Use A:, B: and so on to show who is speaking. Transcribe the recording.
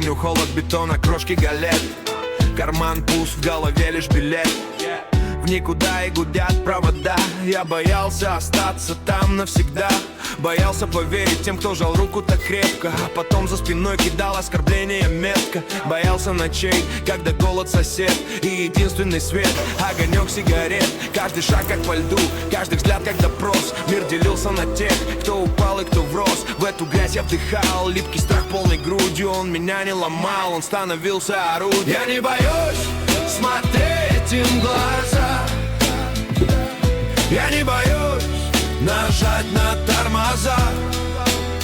A: Помню холод бетона, крошки галет. Карман пуст, в голове лишь билет. В никуда и гудят провода. Я боялся остаться там навсегда. Боялся поверить тем, кто жал руку так крепко, а потом за спиной кидал оскорбление метко. Боялся ночей, когда голод сосед и единственный свет — огонек сигарет. Каждый шаг как по льду, каждый взгляд как допрос. Мир делился на тех, кто упал и кто врос. В эту грязь я вдыхал, липкий страх полной грудью. Он меня не ломал, он становился орудием. Я не боюсь смотреть им в глаза. Я не боюсь нажать на тормоза.